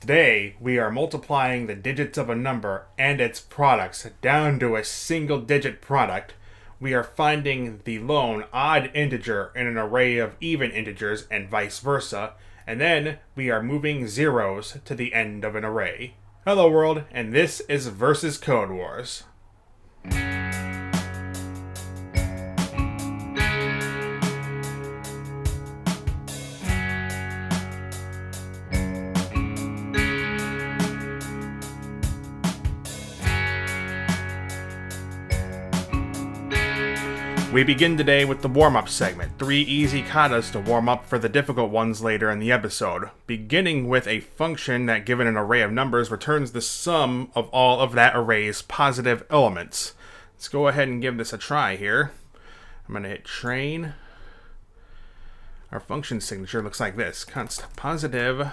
Today, we are multiplying the digits of a number and its products down to a single digit product. We are finding the lone odd integer in an array of even integers and vice versa. And then we are moving zeros to the end of an array. Hello world, and this is Versus Codewars. We begin today with the warm-up segment, 3 easy katas to warm up for the difficult ones later in the episode, beginning with a function that, given an array of numbers, returns the sum of all of that array's positive elements. Let's go ahead and give this a try here. I'm going to hit train. Our function signature looks like this, const positive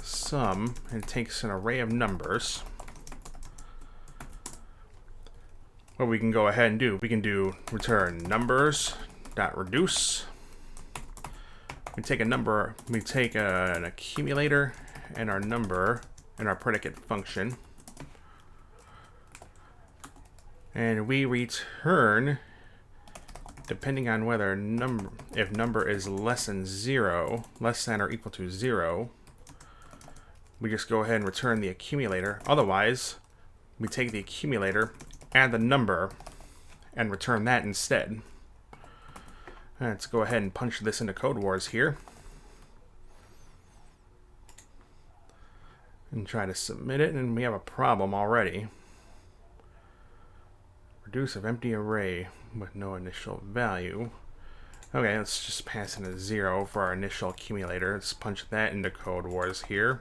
sum, and it takes an array of numbers. What we can go ahead and do, we can do return numbers.reduce. We take a number, we take an accumulator and our number and our predicate function, and we return, depending on whether if number is less than or equal to 0, we just go ahead and return the accumulator. Otherwise, we take the accumulator, add the number, and return that instead. Let's go ahead and punch this into Codewars here. And try to submit it, and we have a problem already. Reduce of empty array with no initial value. Okay, let's just pass in a 0 for our initial accumulator. Let's punch that into Codewars here.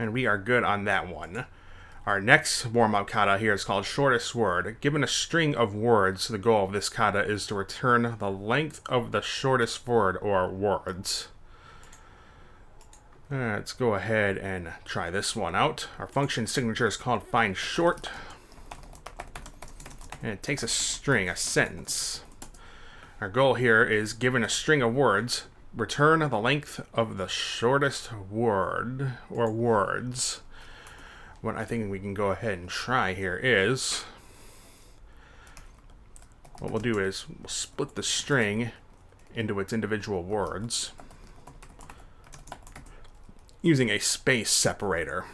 And we are good on that one. Our next warm-up kata here is called shortest word. Given a string of words, the goal of this kata is to return the length of the shortest word or words. Let's go ahead and try this one out. Our function signature is called find short. And it takes a string, a sentence. Our goal here is, given a string of words, return the length of the shortest word or words. What I think we can go ahead and try here is, what we'll do is we'll split the string into its individual words using a space separator.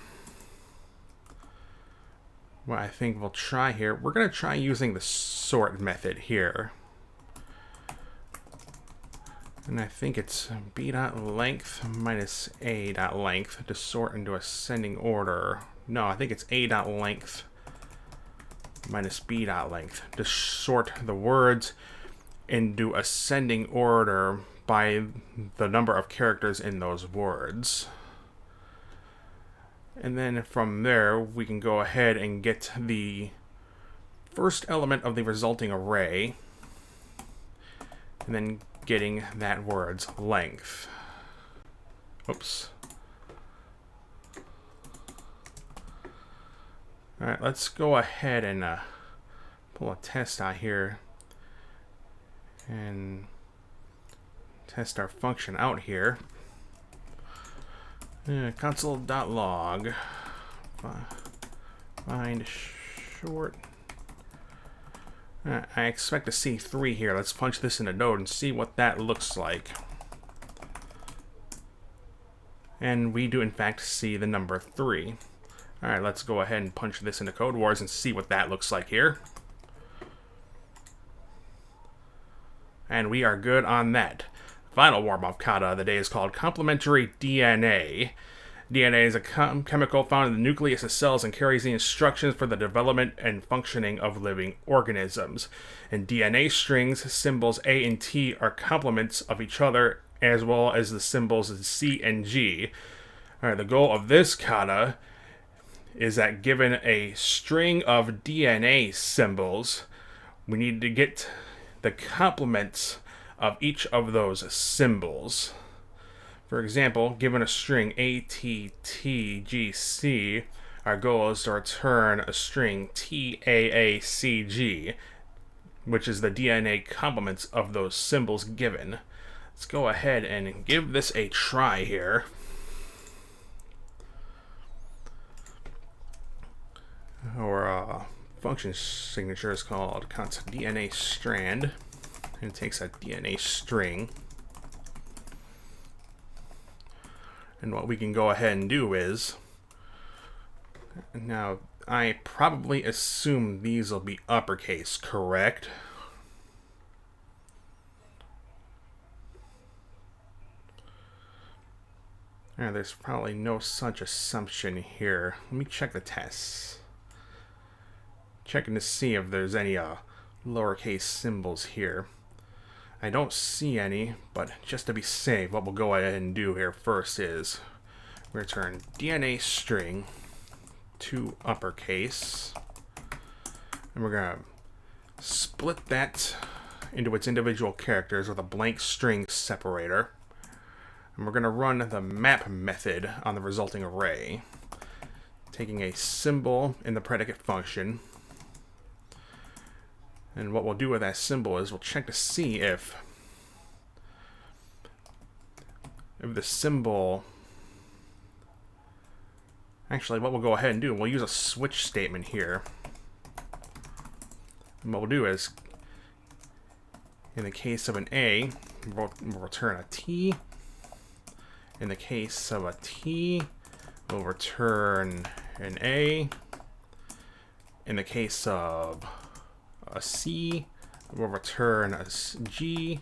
What I think we'll try here, we're going to try using the sort method here. And I think it's b.length minus a.length to sort into ascending order. No, I think it's a.length minus b.length to sort the words into ascending order by the number of characters in those words. And then from there, we can go ahead and get the first element of the resulting array, and then getting that word's length. Oops. Alright, let's go ahead and pull a test out here and test our function out here. Console.log find short. I expect to see 3 here. Let's punch this in a node and see what that looks like. And we do in fact see the number 3. Alright, let's go ahead and punch this into Codewars and see what that looks like here. And we are good on that. Final warm-up kata of the day is called Complementary DNA. DNA is a chemical found in the nucleus of cells and carries the instructions for the development and functioning of living organisms. In DNA strings, symbols A and T are complements of each other, as well as the symbols C and G. Alright, the goal of this kata is that, given a string of DNA symbols, we need to get the complements of each of those symbols. For example, given a string ATTGC, our goal is to return a string TAACG. which is the DNA complements of those symbols given. Let's go ahead and give this a try here. Our function signature is called const DNA strand, and it takes a DNA string. And what we can go ahead and do is, now I probably assume these will be uppercase, correct? There's probably no such assumption here. Let me check the tests. Checking to see if there's any lowercase symbols here. I don't see any, but just to be safe, what we'll go ahead and do here first is return DNA string to uppercase, and we're going to split that into its individual characters with a blank string separator. And we're going to run the map method on the resulting array, taking a symbol in the predicate function. And what we'll do with that symbol is we'll check to see if the symbol... Actually, what we'll go ahead and do, we'll use a switch statement here. And what we'll do is, in the case of an A, we'll return a T. In the case of a T, we'll return an A. In the case of a C, we'll return a G.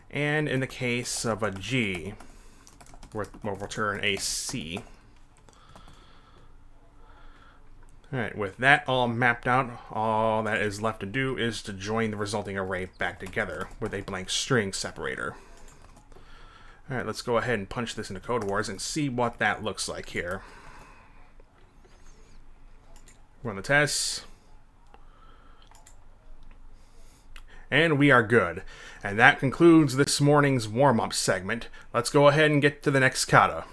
And in the case of a G, we'll return a C. Alright, with that all mapped out, all that is left to do is to join the resulting array back together with a blank string separator. Alright, let's go ahead and punch this into Codewars and see what that looks like here. Run the tests. And we are good. And that concludes this morning's warm-up segment. Let's go ahead and get to the next kata.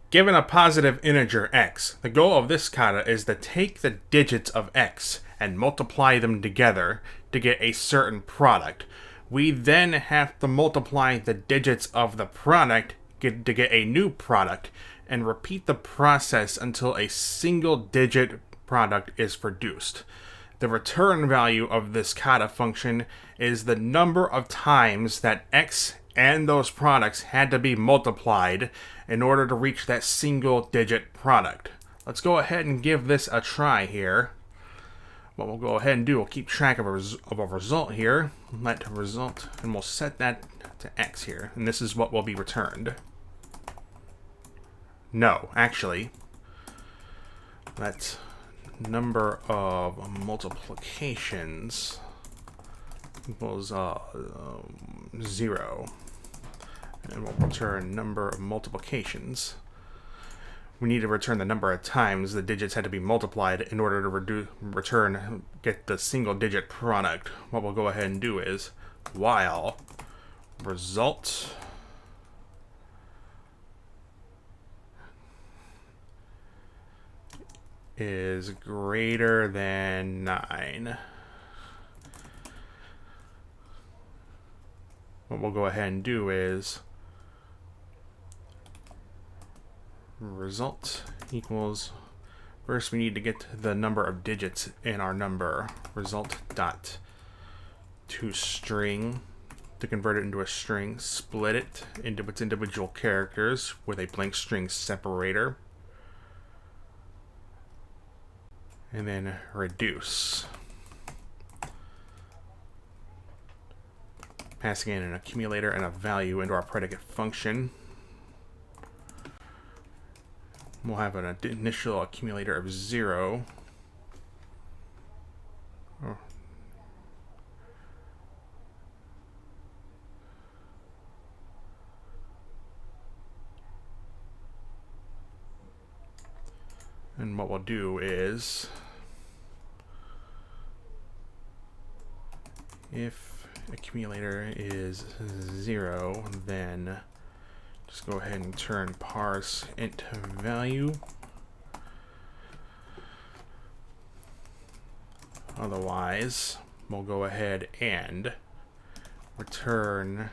Given a positive integer x, the goal of this kata is to take the digits of x and multiply them together to get a certain product. We then have to multiply the digits of the product to get a new product, and repeat the process until a single-digit product is produced. The return value of this kata function is the number of times that x and those products had to be multiplied in order to reach that single-digit product. Let's go ahead and give this a try here. What we'll go ahead and do, we'll keep track of a result here. Let result, and we'll set that to x here. And this is what will be returned. No, actually, let number of multiplications equals 0. And we'll return number of multiplications. We need to return the number of times the digits had to be multiplied in order to get the single digit product. What we'll go ahead and do is while result is greater than 9. What we'll go ahead and do is result equals, first we need to get the number of digits in our number, result dot to string, to convert it into a string, split it into its individual characters with a blank string separator, and then reduce, passing in an accumulator and a value into our predicate function. We'll have an initial accumulator of 0. And what we'll do is, if accumulator is 0, then just go ahead and turn parse int value. Otherwise, we'll go ahead and return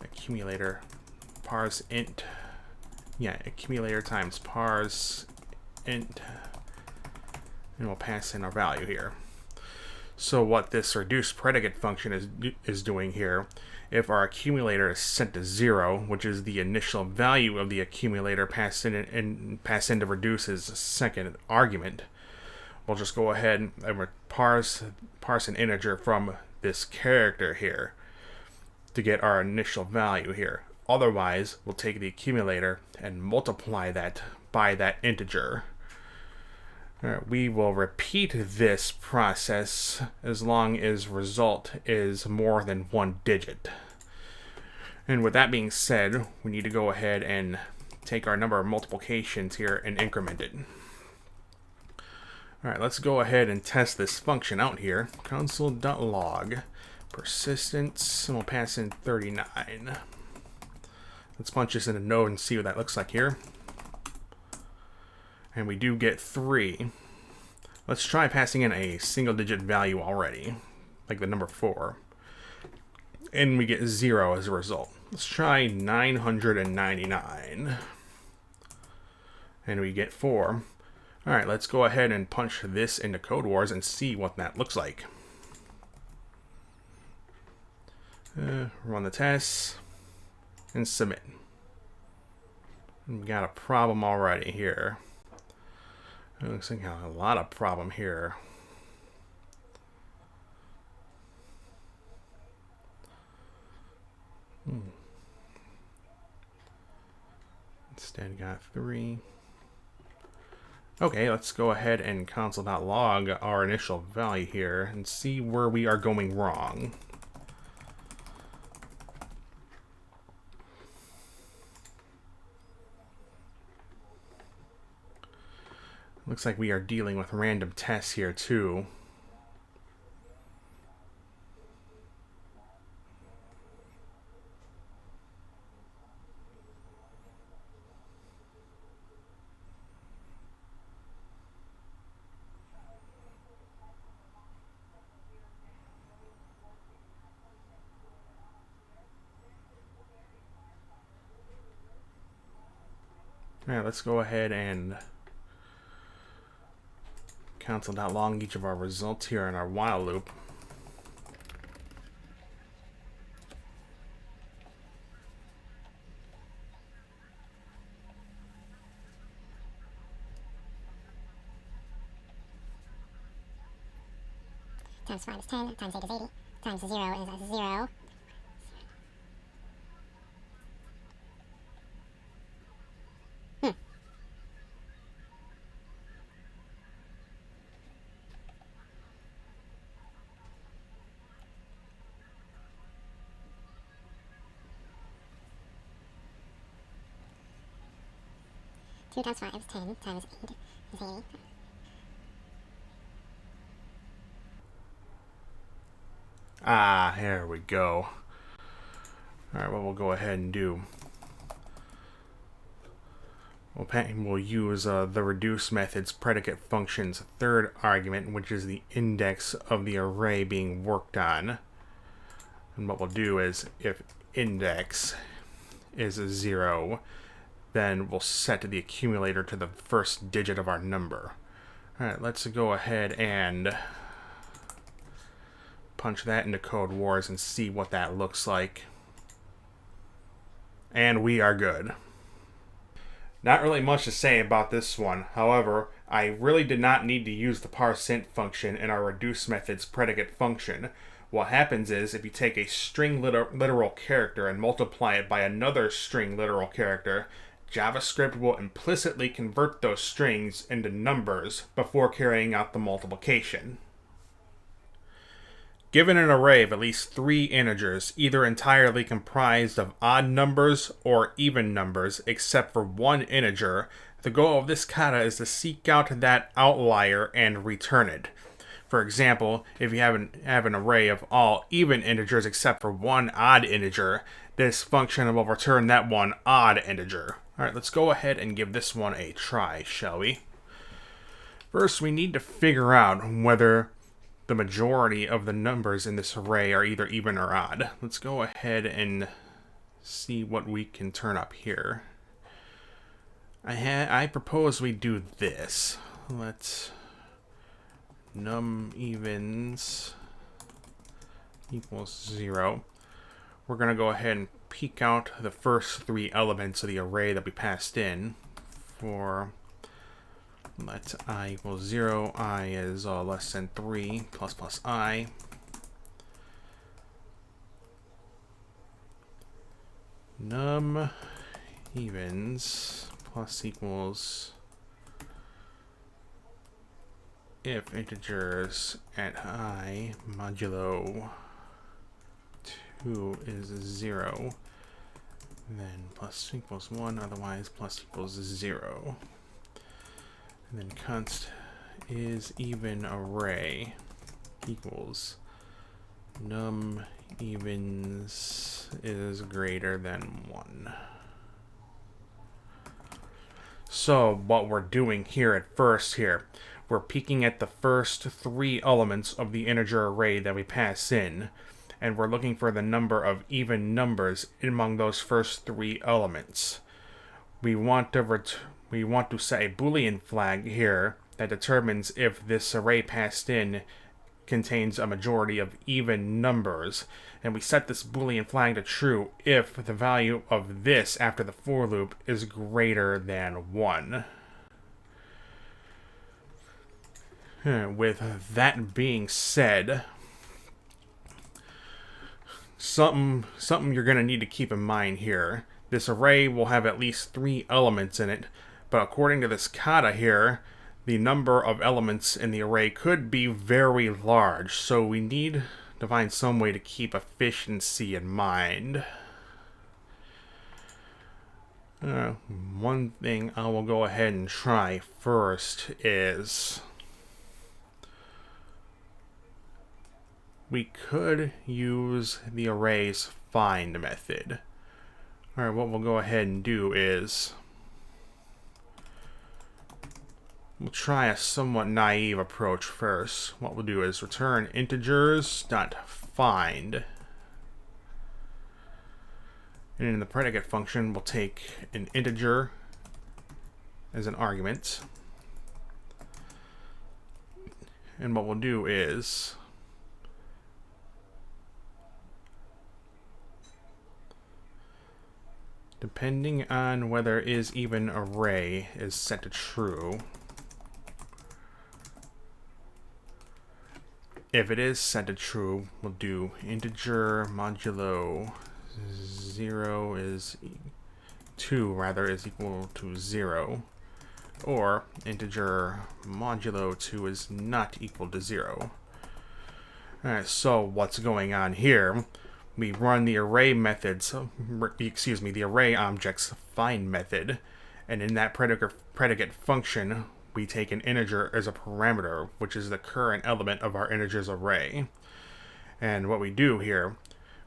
accumulator parse int. Yeah, accumulator times parse int, and we'll pass in our value here. So what this reduce predicate function is doing here, if our accumulator is set to 0, which is the initial value of the accumulator passed into reduce's second argument, we'll just go ahead and parse an integer from this character here to get our initial value here. Otherwise, we'll take the accumulator and multiply that by that integer. Alright, we will repeat this process as long as result is more than 1 digit. And with that being said, we need to go ahead and take our number of multiplications here and increment it. Alright, let's go ahead and test this function out here. Console.log persistence, and we'll pass in 39. Let's punch this in a node and see what that looks like here. And we do get 3. Let's try passing in a single-digit value already, like the number 4. And we get 0 as a result. Let's try 999. And we get 4. Alright, let's go ahead and punch this into Codewars and see what that looks like. Run the tests. And submit. And we got a problem already here. It looks like a lot of problem here. Instead got 3. Okay, let's go ahead and console.log our initial value here and see where we are going wrong. Looks like we are dealing with random tests here too. Alright, let's go ahead and console.log each of our results here in our while loop. Times 5 is 10, times 8 is 80, times 0 is 0. Two times 5 is 10, times 8 is 80. Ah, here we go. Alright, what we'll go ahead and do. We'll use the reduce method's predicate function's third argument, which is the index of the array being worked on. And what we'll do is, if index is 0, then we'll set the accumulator to the first digit of our number. Alright, let's go ahead and punch that into Codewars and see what that looks like. And we are good. Not really much to say about this one. However, I really did not need to use the parseInt function in our reduce method's predicate function. What happens is, if you take a string literal character and multiply it by another string literal character, JavaScript will implicitly convert those strings into numbers before carrying out the multiplication. Given an array of at least 3 integers, either entirely comprised of odd numbers or even numbers, except for one integer, the goal of this kata is to seek out that outlier and return it. For example, if you have an array of all even integers except for one odd integer, this function will return that one odd integer. Alright, let's go ahead and give this one a try, shall we? First, we need to figure out whether the majority of the numbers in this array are either even or odd. Let's go ahead and see what we can turn up here. I propose we do this. Let's num evens equals 0. We're going to go ahead and peek out the first 3 elements of the array that we passed in for let I equals 0, I is less than 3, plus I. Num evens plus equals if integers at I modulo 2 is 0, then plus equals 1, otherwise plus equals 0. And then const is even array equals num evens is greater than 1. So what we're doing here at first here, we're peeking at the first 3 elements of the integer array that we pass in, and we're looking for the number of even numbers among those first 3 elements. We want to set a Boolean flag here that determines if this array passed in contains a majority of even numbers, and we set this Boolean flag to true if the value of this after the for loop is greater than 1. With that being said, something you're going to need to keep in mind here. This array will have at least 3 elements in it, but according to this Kata here, the number of elements in the array could be very large, so we need to find some way to keep efficiency in mind. One thing I will go ahead and try first is we could use the array's find method. Alright, what we'll go ahead and do is we'll try a somewhat naive approach first. What we'll do is return integers.find. And in the predicate function, we'll take an integer as an argument. And what we'll do is depending on whether is even array is set to true, if it is set to true, we'll do integer modulo 0 is 2 rather is equal to 0, or integer modulo 2 is not equal to 0. Alright, so what's going on here? We run the array methods, the array object's find method, and in that predicate function, we take an integer as a parameter, which is the current element of our integers array. And what we do here,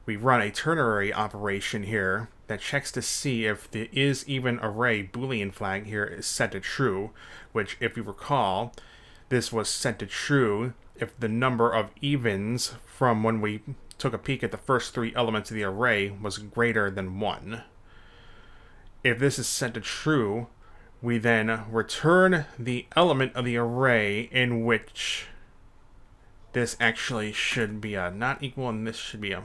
we run a ternary operation here that checks to see if the is even array Boolean flag here is set to true, which, if you recall, this was set to true if the number of evens from when we took a peek at the first 3 elements of the array was greater than 1. If this is set to true, we then return the element of the array in which this actually should be a not equal and this should be a...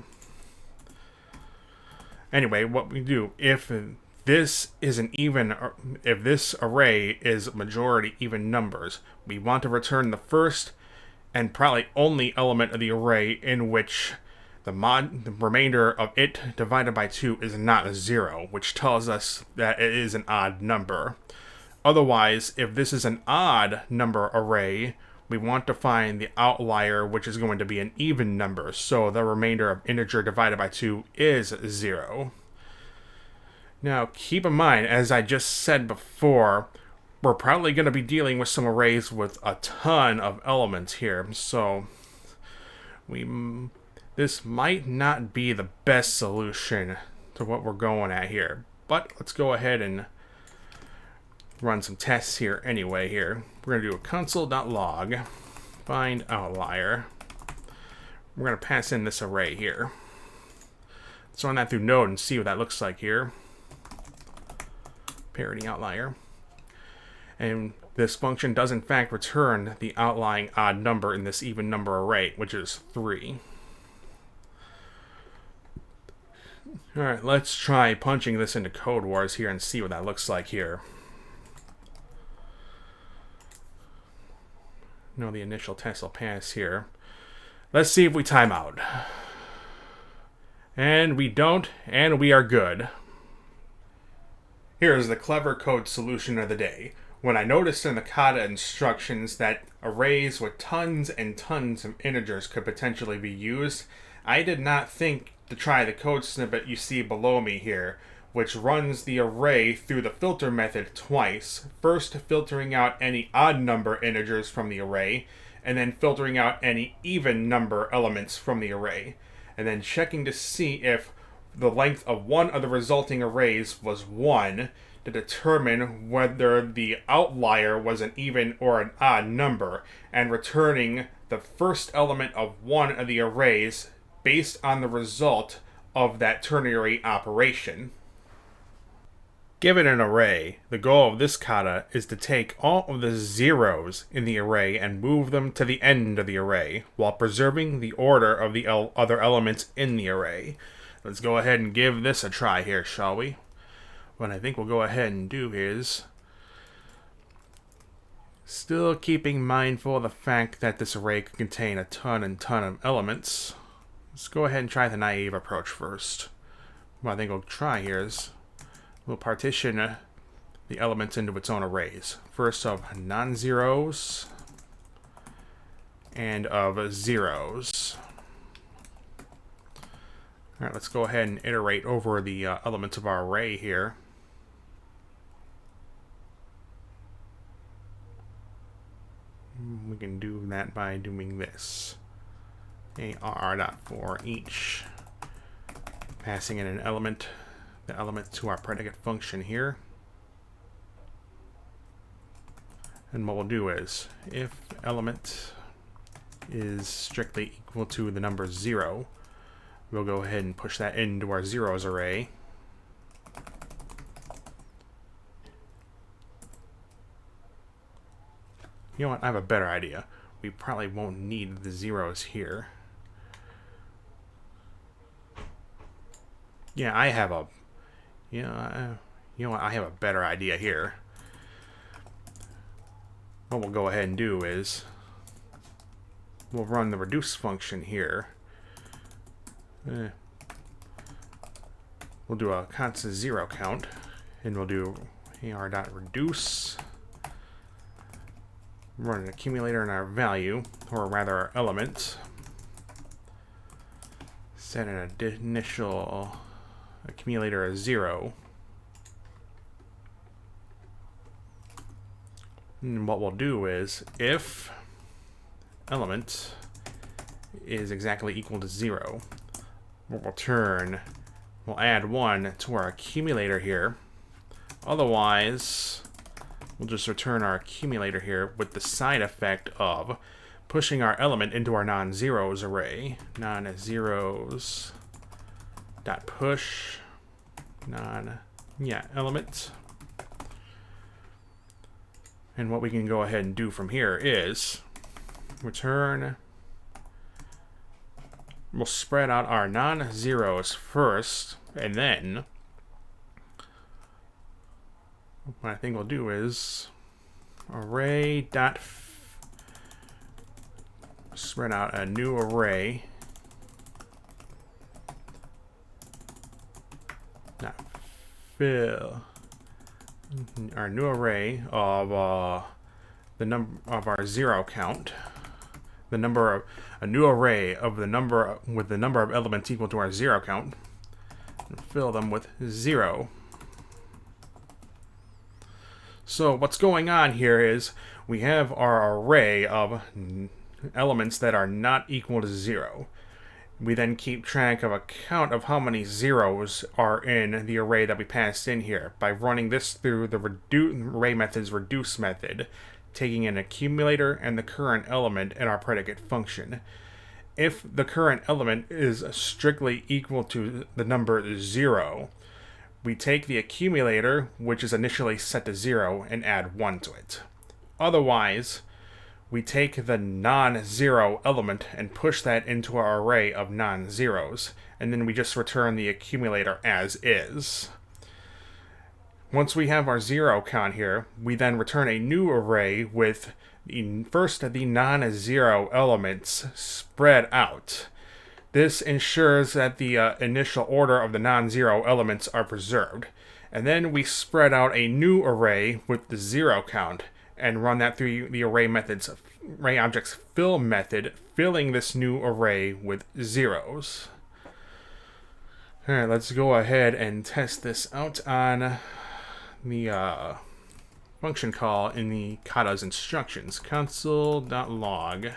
Anyway, what we do, if this is an even, if this array is majority even numbers, we want to return the first and probably only element of the array in which the remainder of it divided by 2 is not 0, which tells us that it is an odd number. Otherwise, if this is an odd number array, we want to find the outlier, which is going to be an even number, so the remainder of integer divided by 2 is 0. Now, keep in mind, as I just said before, we're probably going to be dealing with some arrays with a ton of elements here, so this might not be the best solution to what we're going at here. But let's go ahead and run some tests here anyway here. We're going to do a console.log find outlier. we're going to pass in this array here. Let's run that through node and see what that looks like here. Parity outlier. And this function does in fact return the outlying odd number in this even number array, which is 3. Alright, let's try punching this into Codewars here and see what that looks like here. No, the initial test will pass here. Let's see if we time out. And we don't, and we are good. Here is the clever code solution of the day. When I noticed in the Kata instructions that arrays with tons and tons of integers could potentially be used, I did not think to try the code snippet you see below me here, which runs the array through the filter method twice, first filtering out any odd number integers from the array, and then filtering out any even number elements from the array, and then checking to see if the length of one of the resulting arrays was 1 to determine whether the outlier was an even or an odd number, and returning the first element of one of the arrays based on the result of that ternary operation. Given an array, the goal of this kata is to take all of the zeros in the array and move them to the end of the array, while preserving the order of the other elements in the array. Let's go ahead and give this a try here, shall we? What I think we'll go ahead and do is, still keeping mindful of the fact that this array could contain a ton of elements, let's go ahead and try the naive approach first. What I think we'll try here is we'll partition the elements into its own arrays. First of non-zeros and of zeros. Alright, let's go ahead and iterate over the elements of our array here. We can do that by doing this. AR.for each. Passing in an element, the element to our predicate function here. And what we'll do is, if element is strictly equal to the number 0, we'll go ahead and push that into our zeros array. You know what? I have a better idea. We probably won't need the zeros here. Yeah, I have a... you know what? I have a better idea here. What we'll go ahead and do is we'll run the reduce function here. We'll do a constant 0 count, and we'll do ar.reduce. Run an accumulator in our value, or rather our element. Set an initial accumulator as 0. And what we'll do is, if element is exactly equal to 0, we'll add 1 to our accumulator here. Otherwise, we'll just return our accumulator here with the side effect of pushing our element into our non-zeros array. Non-zeros dot push element. And what we can go ahead and do from here is return. We'll spread out our non-zeros first, and then what I think we'll do is array dot spread out a new array dot fill our new array of the number of our 0 count, the number of a new array of the number with the number of elements equal to our 0 count, and fill them with 0. So what's going on here is we have our array of elements that are not equal to 0. We then keep track of a count of how many zeros are in the array that we passed in here by running this through the array method's reduce method, taking an accumulator and the current element in our predicate function. if the current element is strictly equal to the number 0, we take the accumulator, which is initially set to 0, and add 1 to it. Otherwise, we take the non-zero element and push that into our array of non-zeros, and then we just return the accumulator as is. Once we have our 0 count here, we then return a new array with first the non-zero elements spread out. This ensures that the initial order of the non-zero elements are preserved. And then we spread out a new array with the 0 count and run that through the arrayObjects fill method, filling this new array with zeros. Alright, let's go ahead and test this out on the function call in the Kata's instructions. Console.log.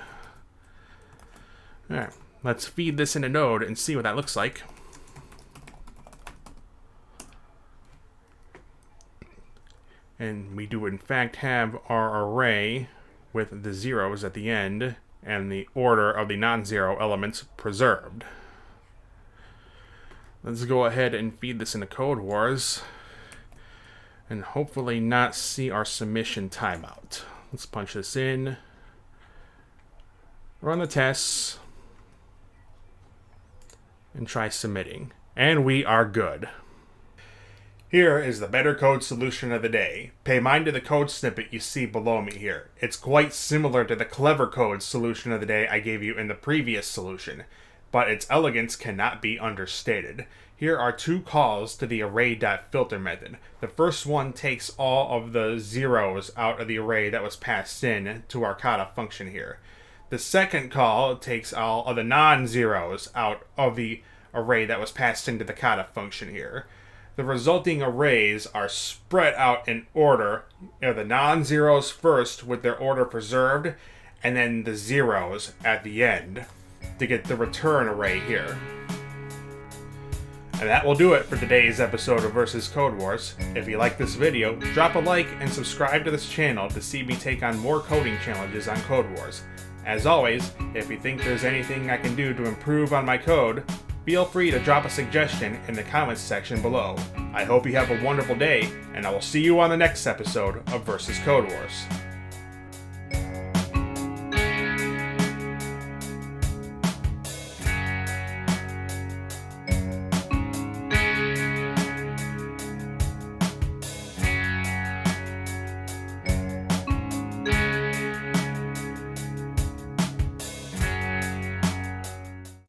Alright, let's feed this into Node and see what that looks like. And we do in fact have our array with the zeros at the end and the order of the non-zero elements preserved. Let's go ahead and feed this into Codewars and hopefully not see our submission timeout. Let's punch this in, run the tests, and try submitting. And we are good. Here is the better code solution of the day. Pay mind to the code snippet you see below me here. It's quite similar to the clever code solution of the day I gave you in the previous solution, but its elegance cannot be understated. Here are two calls to the array.filter method. The first one takes all of the zeros out of the array that was passed in to our Kata function here. The second call takes all of the non-zeros out of the array that was passed into the Kata function here. The resulting arrays are spread out in order, the non-zeros first with their order preserved, and then the zeros at the end to get the return array here. And that will do it for today's episode of Versus Codewars. If you like this video, drop a like and subscribe to this channel to see me take on more coding challenges on Codewars. As always, if you think there's anything I can do to improve on my code, feel free to drop a suggestion in the comments section below. I hope you have a wonderful day, and I will see you on the next episode of Versus Codewars.